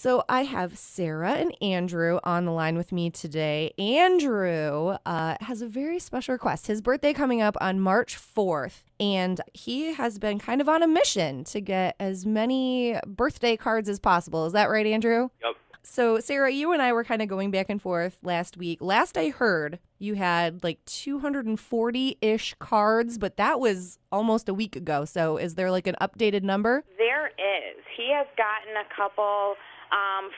So I have Sarah and Andrew on the line with me today. Andrew has a very special request. His birthday coming up on March 4th, and he has been kind of on a mission to get as many birthday cards as possible. Is that right, Andrew? Yep. So, Sarah, you and I were kind of going back and forth last week. Last I heard, you had like 240-ish cards, but that was almost a week ago. So is there like an updated number? There is. He has gotten a couple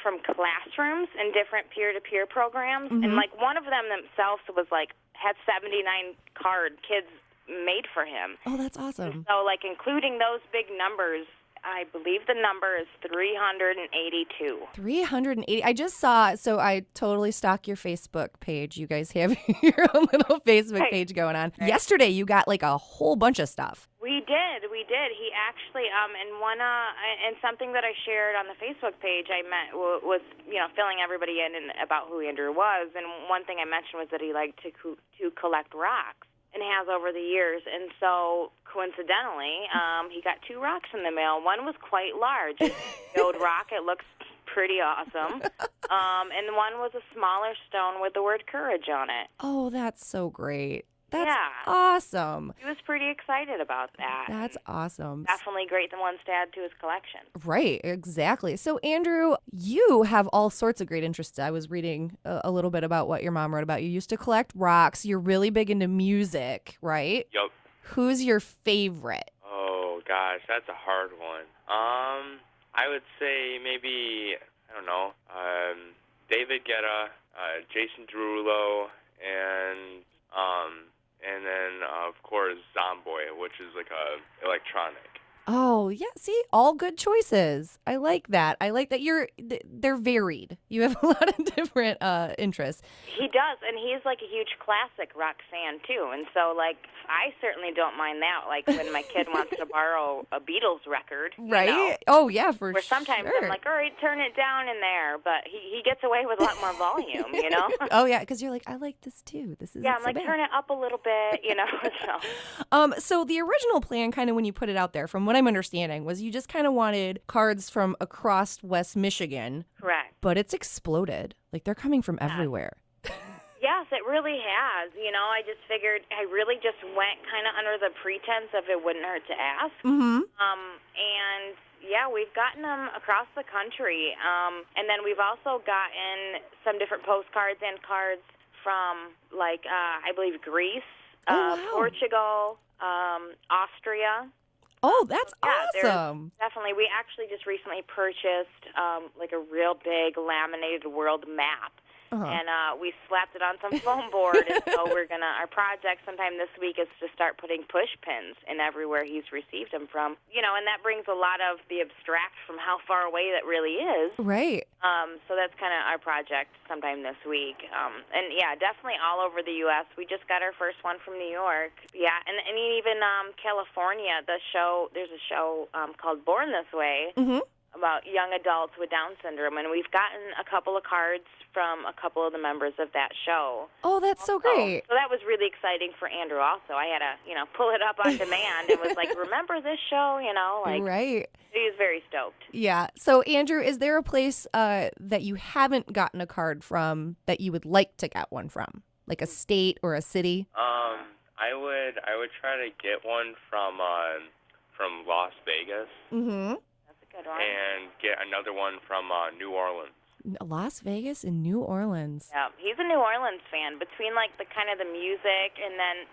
from classrooms and different peer-to-peer programs. Mm-hmm. And like one of them themselves was like, had 79 card kids made for him. Oh, that's awesome. And so like including those big numbers, I believe the number is 382. 380. I just saw, so I totally stalk your Facebook page. You guys have your own little Facebook page going on. Right. Yesterday, you got like a whole bunch of stuff. We did. He actually, and something that I shared on the Facebook page, was, filling everybody in about who Andrew was. And one thing I mentioned was that he liked to collect rocks. And has over the years. And so, coincidentally, he got 2 rocks in the mail. One was quite large. It's a gold rock. It looks pretty awesome. And one was a smaller stone with the word courage on it. Oh, that's so great. That's awesome. He was pretty excited about that. That's awesome. Definitely great ones to add to his collection. Right, exactly. So, Andrew, you have all sorts of great interests. I was reading a little bit about what your mom wrote about. You used to collect rocks. You're really big into music, right? Yep. Who's your favorite? Oh, gosh, that's a hard one. I would say maybe, I don't know, David Guetta, Jason Derulo, and then, of course, Zomboy, which is like a electronic. Oh, yeah. See, all good choices. I like that. They're varied. You have a lot of different interests. He does, and he's like a huge classic rock fan, too. And so, like, I certainly don't mind that. Like, when my kid wants to borrow a Beatles record. Right? You know, oh, yeah, for sure. Where sometimes I'm like, all right, turn it down in there. But he gets away with a lot more volume, you know? Oh, yeah, because you're like, I like this, too. This is I'm like, turn it up a little bit, you know? So the original plan, kind of when you put it out there, from what I'm understanding, was you just kind of wanted cards from across West Michigan. Correct. But it's exploded. Like, they're coming from everywhere. Yes, it really has. You know, I just figured I really just went kind of under the pretense of it wouldn't hurt to ask. Mm-hmm. And, yeah, we've gotten them across the country. And then we've also gotten some different postcards and cards from, like, I believe Greece, Portugal, Austria. Oh, that's awesome. Definitely. We actually just recently purchased like a real big laminated world map. And we slapped it on some foam board. And so our project sometime this week is to start putting push pins in everywhere he's received them from. You know, and that brings a lot of the abstract from how far away that really is. Right. So that's kind of our project sometime this week. And yeah, definitely all over the U.S. We just got our first one from New York. Yeah, and even California, there's a show called Born This Way. Mm-hmm. About young adults with Down syndrome, and we've gotten a couple of cards from a couple of the members of that show. Oh, that's so great. So that was really exciting for Andrew also. I had to, pull it up on demand and was like, remember this show, Right. He was very stoked. Yeah. So, Andrew, is there a place that you haven't gotten a card from that you would like to get one from? Like a state or a city? I would try to get one from Las Vegas. Mm-hmm. Good one. And get another one from New Orleans. Las Vegas and New Orleans. Yeah, he's a New Orleans fan. Between like the kind of the music and then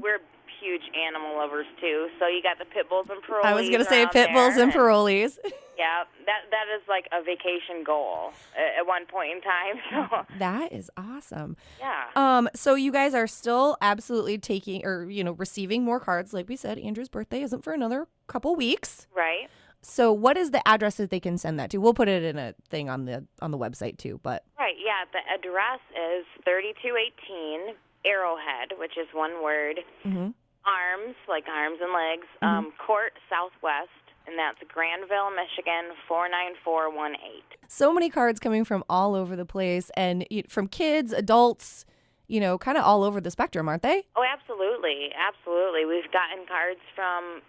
we're huge animal lovers too. So you got the pit bulls and parolees. I was gonna say pit bulls and parolees. Yeah, that is like a vacation goal at one point in time. So. That is awesome. Yeah. So you guys are still absolutely taking or receiving more cards. Like we said, Andrew's birthday isn't for another couple weeks. Right. So what is the address that they can send that to? We'll put it in a thing on the website too, but. Right, yeah, the address is 3218 Arrowhead, which is one word. Mm-hmm. Arms, like arms and legs, Court Southwest, and that's Granville, Michigan, 49418. So many cards coming from all over the place and from kids, adults, kind of all over the spectrum, aren't they? Oh, absolutely, absolutely. We've gotten cards from,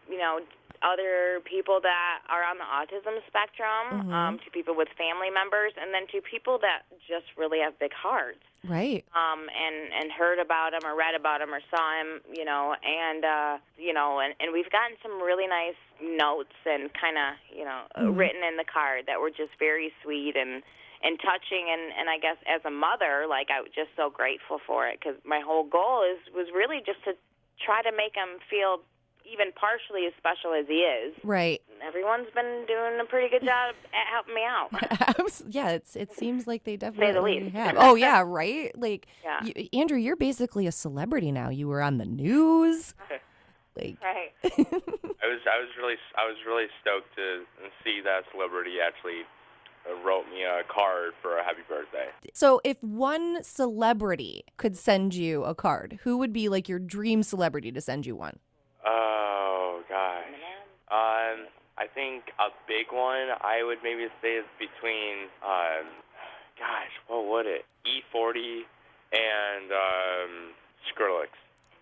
other people that are on the autism spectrum, to people with family members, and then to people that just really have big hearts. Right. And heard about him or read about him or saw him, and we've gotten some really nice notes and kind of, written in the card that were just very sweet and touching. And I guess as a mother, like, I was just so grateful for it, because my whole goal was really just to try to make him feel even partially as special as he is. Right. Everyone's been doing a pretty good job at helping me out. Yeah, it seems like they definitely Say the least. have. Oh, yeah, right? Like, Yeah. Andrew, you're basically a celebrity now. You were on the news. Like, Right. I was really stoked to see that celebrity actually wrote me a card for a happy birthday. So if one celebrity could send you a card, who would be like your dream celebrity to send you one? Oh gosh. I think a big one I would maybe say is between what would it? E40 and Skrillex.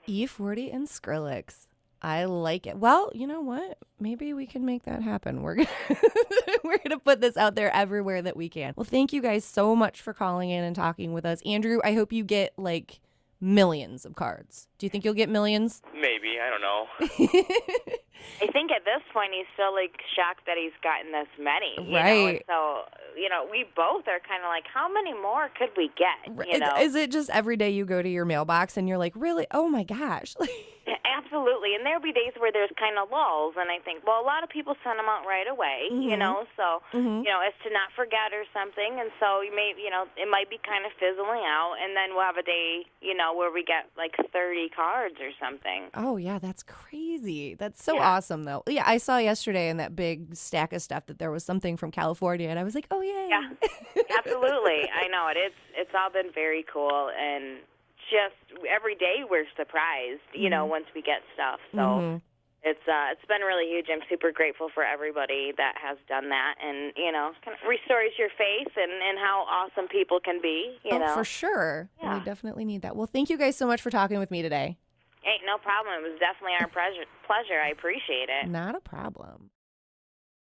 E40 and Skrillex. I like it. Well, you know what? Maybe we can make that happen. We're gonna put this out there everywhere that we can. Well, thank you guys so much for calling in and talking with us. Andrew, I hope you get like millions of cards. Do you think you'll get millions? Maybe, I don't know. I think at this point he's still like shocked that he's gotten this many. Right. So, we both are kind of like, how many more could we get? Is it just every day you go to your mailbox and you're like, really? Oh my gosh. Absolutely. And there'll be days where there's kind of lulls, and I think, well, a lot of people send them out right away, so, it's to not forget or something, and so you may, it might be kind of fizzling out, and then we'll have a day, where we get like 30 cards or something. Oh, yeah, that's crazy. That's so awesome, though. Yeah, I saw yesterday in that big stack of stuff that there was something from California, and I was like, oh, yay. Yeah, absolutely. I know it. It's all been very cool, and just every day we're surprised, once we get stuff. So it's been really huge. I'm super grateful for everybody that has done that, and kind of restores your faith and how awesome people can be. For sure. Yeah. We definitely need that. Well, thank you guys so much for talking with me today. Hey, no problem. It was definitely our pleasure. I appreciate it. Not a problem.